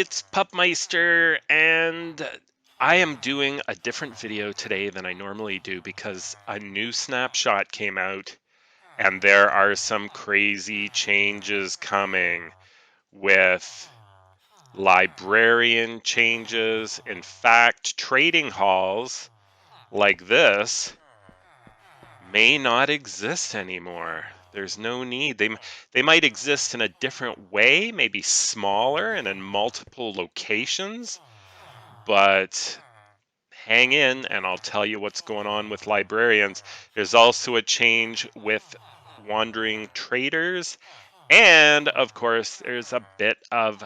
it's Pupmeister, and I am doing a different video today than I normally do because a new snapshot came out, and there are some crazy changes coming with librarian changes. In fact, trading halls like this may not exist anymore. There's no need. They might exist in a different way, maybe smaller and in multiple locations, but hang in and I'll tell you what's going on with librarians. There's also a change with wandering traders, and of course, there's a bit of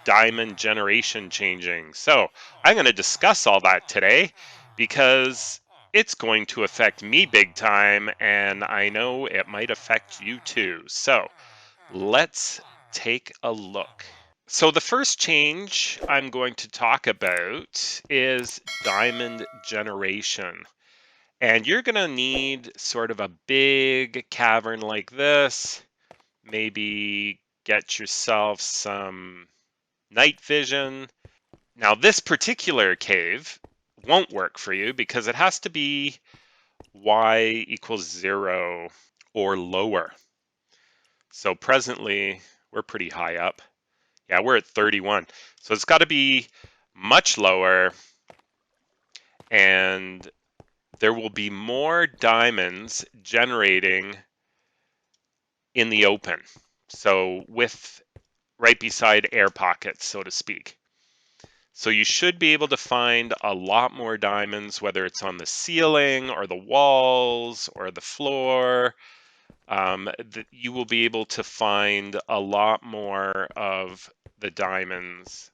diamond generation changing. So I'm going to discuss all that today because it's going to affect me big time, and I know it might affect you too. So let's take a look. So the first change I'm going to talk about is diamond generation. And you're going to need sort of a big cavern like this. Maybe get yourself some night vision. Now this particular cave won't work for you because it has to be y equals 0 or lower. So presently we're pretty high up. Yeah, we're at 31. So it's got to be much lower, and there will be more diamonds generating in the open. So with right beside air pockets, so to speak. So you should be able to find a lot more diamonds, whether it's on the ceiling or the walls or the floor. You will be able to find a lot more of the diamonds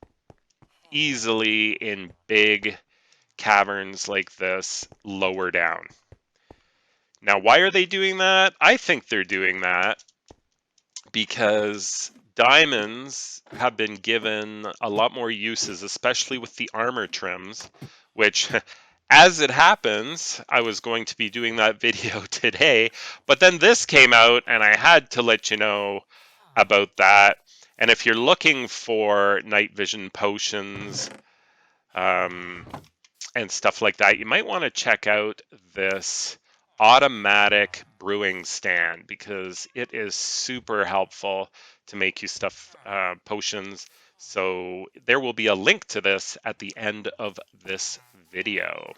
easily in big caverns like this lower down. Now, why are they doing that? I think they're doing that because diamonds have been given a lot more uses, especially with the armor trims, which as it happens, I was going to be doing that video today, but then this came out and I had to let you know about that. And if you're looking for night vision potions and stuff like that, you might want to check out this automatic brewing stand because it is super helpful to make you stuff potions. So there will be a link to this at the end of this video.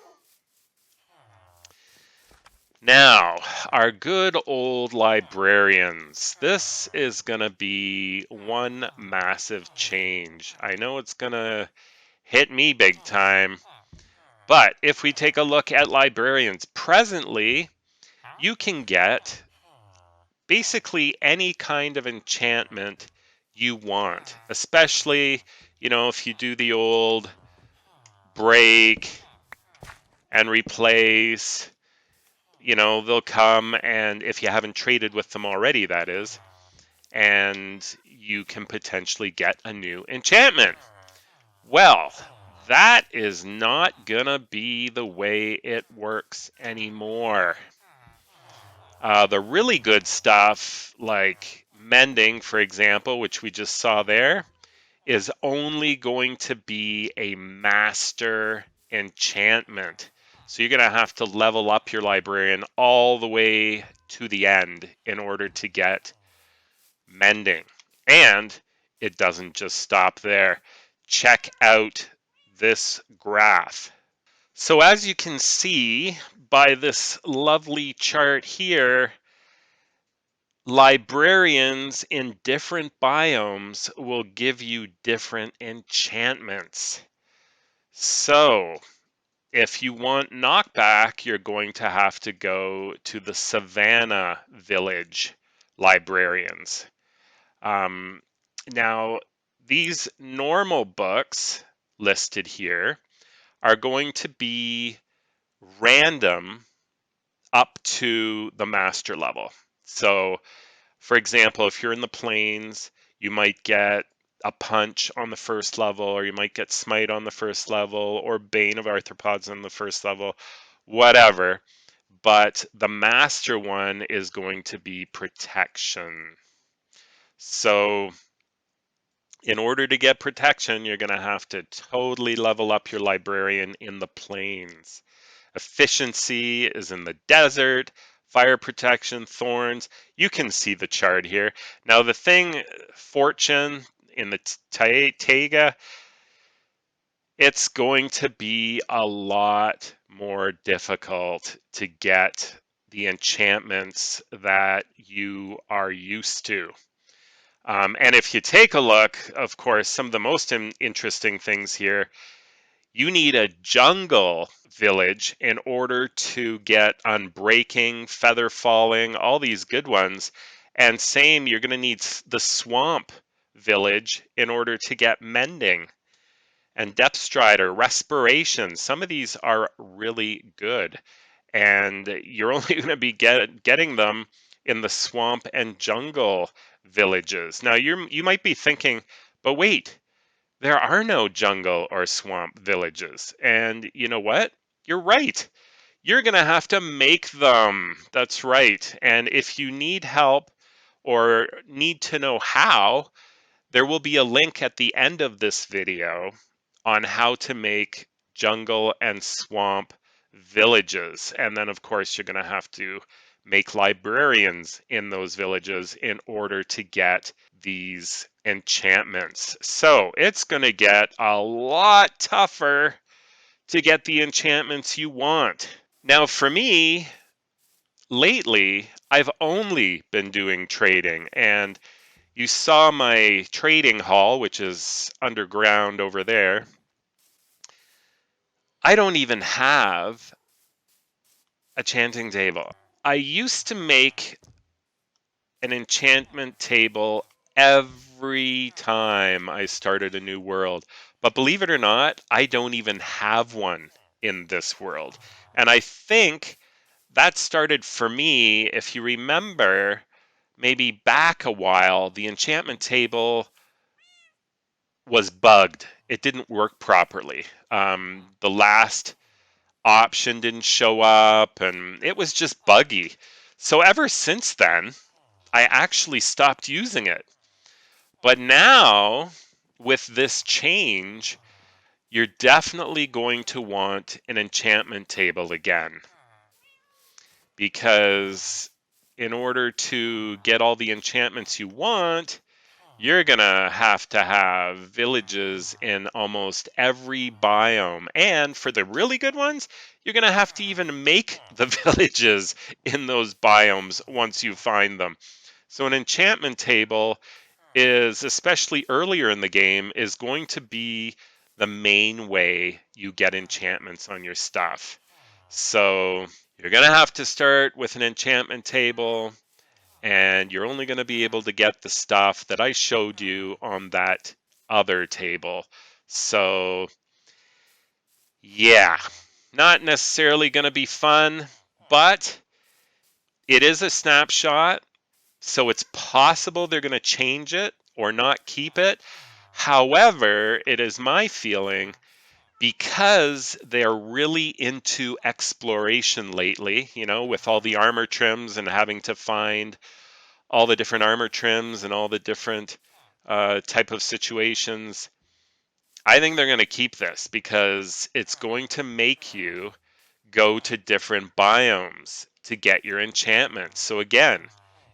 Now, our good old librarians. This is going to be one massive change. I know it's going to hit me big time, but if we take a look at librarians, presently, you can get basically any kind of enchantment you want, especially, if you do the old break and replace. They'll come, and if you haven't traded with them already, that is, and you can potentially get a new enchantment. Well, that is not gonna be the way it works anymore. The really good stuff, like mending, for example, which we just saw there, is only going to be a master enchantment. So you're going to have to level up your librarian all the way to the end in order to get mending. And it doesn't just stop there. Check out this graph. So as you can see by this lovely chart here, librarians in different biomes will give you different enchantments. So if you want knockback, you're going to have to go to the Savannah Village librarians. Now, these normal books listed here are going to be random up to the master level. So, for example, if you're in the plains, you might get a punch on the first level, or you might get smite on the first level, or bane of arthropods on the first level, whatever. But the master one is going to be protection. So In order to get protection, you're going to have to totally level up your librarian in the plains. Efficiency is in the desert, fire protection, thorns. You can see the chart here. Now the thing, fortune in the taiga, it's going to be a lot more difficult to get the enchantments that you are used to. And if you take a look, of course, some of the most interesting things here, you need a jungle village in order to get unbreaking, feather falling, all these good ones. And same, you're going to need the swamp village in order to get mending and depth strider, respiration. Some of these are really good. And you're only going to be getting them in the swamp and jungle villages. Now you might be thinking, but wait, there are no jungle or swamp villages. And you know what? You're right. You're going to have to make them. That's right. And if you need help or need to know how, there will be a link at the end of this video on how to make jungle and swamp villages. And then, of course, you're going to have to make librarians in those villages in order to get these enchantments. So it's going to get a lot tougher to get the enchantments you want. Now, for me, lately, I've only been doing trading, and you saw my trading hall, which is underground over there. I don't even have a enchanting table. I used to make an enchantment table every time I started a new world. But believe it or not, I don't even have one in this world. And I think that started for me, if you remember, maybe back a while, the enchantment table was bugged. It didn't work properly. The last option didn't show up and it was just buggy. So ever since then, I actually stopped using it. But now, with this change, you're definitely going to want an enchantment table again. Because in order to get all the enchantments you want, you're going to have villages in almost every biome. And for the really good ones, you're going to have to even make the villages in those biomes once you find them. So an enchantment table is, especially earlier in the game, is going to be the main way you get enchantments on your stuff. So you're going to have to start with an enchantment table, and you're only going to be able to get the stuff that I showed you on that other table. So yeah, not necessarily going to be fun, but it is a snapshot, so it's possible they're going to change it or not keep it. However, it is my feeling, because they're really into exploration lately, with all the armor trims and having to find all the different armor trims and all the different type of situations. I think they're going to keep this because it's going to make you go to different biomes to get your enchantments. So again,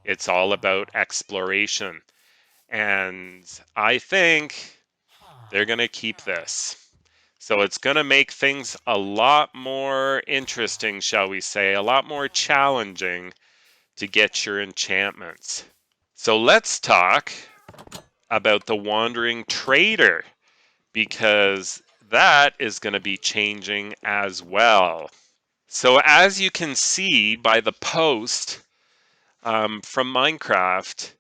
it's all about exploration. And I think they're going to keep this. So it's going to make things a lot more interesting, shall we say, a lot more challenging to get your enchantments. So let's talk about the Wandering Trader, because that is going to be changing as well. So as you can see by the post from Minecraft,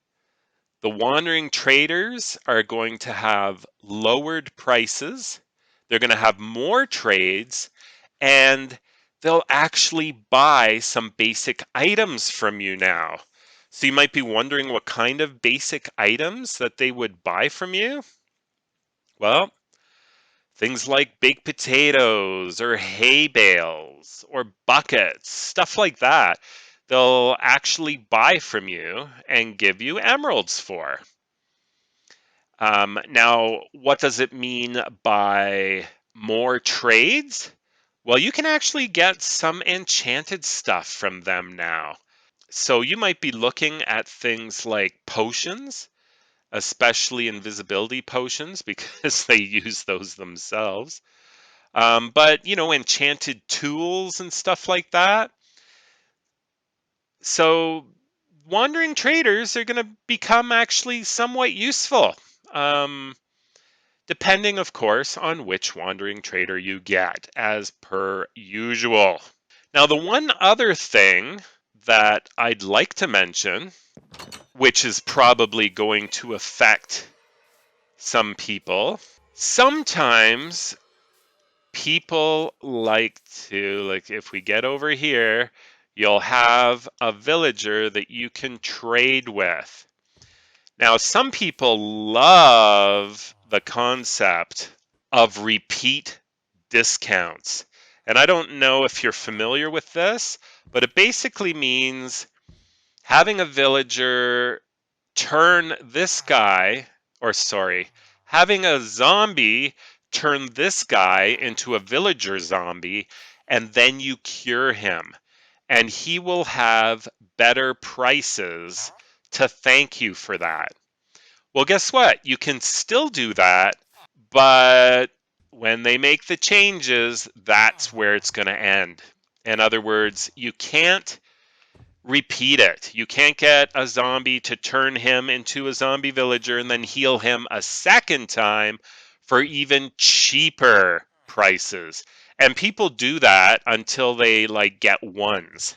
the Wandering Traders are going to have lowered prices. They're going to have more trades, and they'll actually buy some basic items from you now. So you might be wondering what kind of basic items that they would buy from you. Well, things like baked potatoes or hay bales or buckets, stuff like that, they'll actually buy from you and give you emeralds for. Now, what does it mean by more trades? Well, you can actually get some enchanted stuff from them now. So you might be looking at things like potions, especially invisibility potions, because they use those themselves. But, enchanted tools and stuff like that. So wandering traders are going to become actually somewhat useful. Um, Depending, of course, on which wandering trader you get, as per usual. Now, the one other thing that I'd like to mention, which is probably going to affect some people, sometimes people like to, like if we get over here, you'll have a villager that you can trade with. Now, some people love the concept of repeat discounts. And I don't know if you're familiar with this, but it basically means having a villager turn this guy, or sorry, having a zombie turn this guy into a villager zombie, and then you cure him. And he will have better prices to thank you for that. Well, guess what? You can still do that, but when they make the changes, that's where it's going to end. In other words, you can't repeat it. You can't get a zombie to turn him into a zombie villager and then heal him a second time for even cheaper prices. And people do that until they get ones.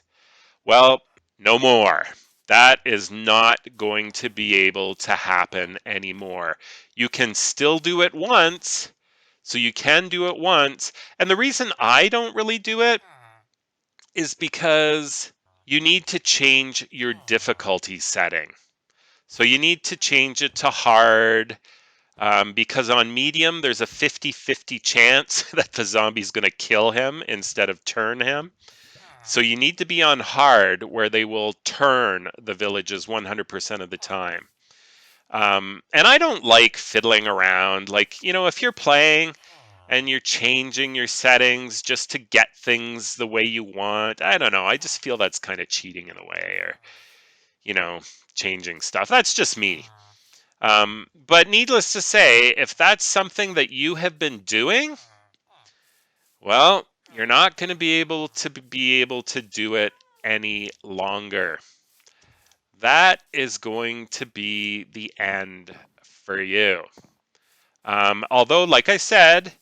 Well, no more. That is not going to be able to happen anymore. You can still do it once. So you can do it once. And the reason I don't really do it is because you need to change your difficulty setting. So you need to change it to hard, because on medium, there's a 50-50 chance that the zombie's going to kill him instead of turn him. So you need to be on hard, where they will turn the villages 100% of the time. And I don't like fiddling around. If you're playing and you're changing your settings just to get things the way you want, I don't know. I just feel that's kind of cheating in a way, or, changing stuff. That's just me. But needless to say, if that's something that you have been doing, well, you're not going to be able to do it any longer. That is going to be the end for you. Although, like I said,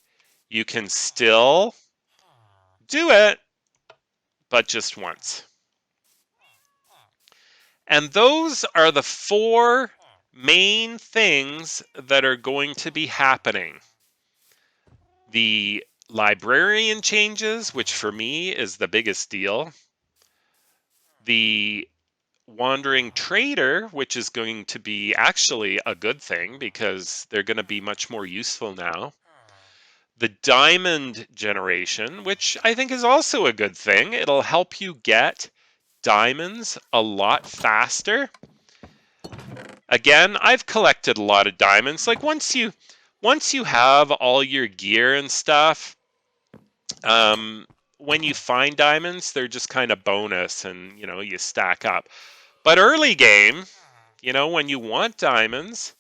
you can still do it, but just once. And those are the 4 main things that are going to be happening. The librarian changes, which for me is the biggest deal. The wandering trader, which is going to be actually a good thing because they're going to be much more useful now. The diamond generation, which I think is also a good thing. It'll help you get diamonds a lot faster. Again, I've collected a lot of diamonds. Like once you have all your gear and stuff, when you find diamonds, they're just kind of bonus, and you stack up. But early game, when you want diamonds,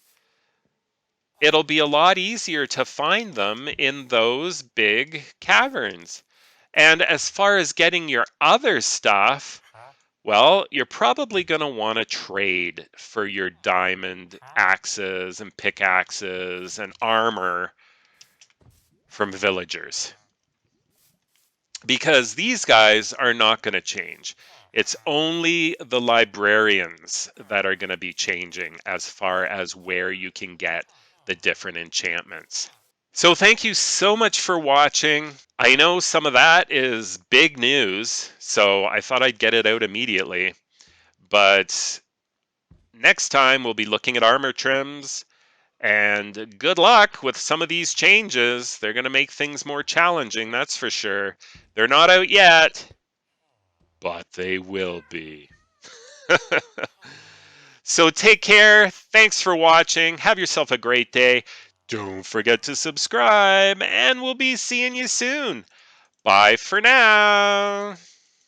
it'll be a lot easier to find them in those big caverns. And as far as getting your other stuff, well, you're probably going to want to trade for your diamond axes and pickaxes and armor from villagers, because these guys are not going to change. It's only the librarians that are going to be changing as far as where you can get the different enchantments. So thank you so much for watching. I know some of that is big news, so I thought I'd get it out immediately. But next time we'll be looking at armor trims, and good luck with some of these changes. They're going to make things more challenging, that's for sure. They're not out yet, but they will be. So take care. Thanks for watching. Have yourself a great day. Don't forget to subscribe, and we'll be seeing you soon. Bye for now.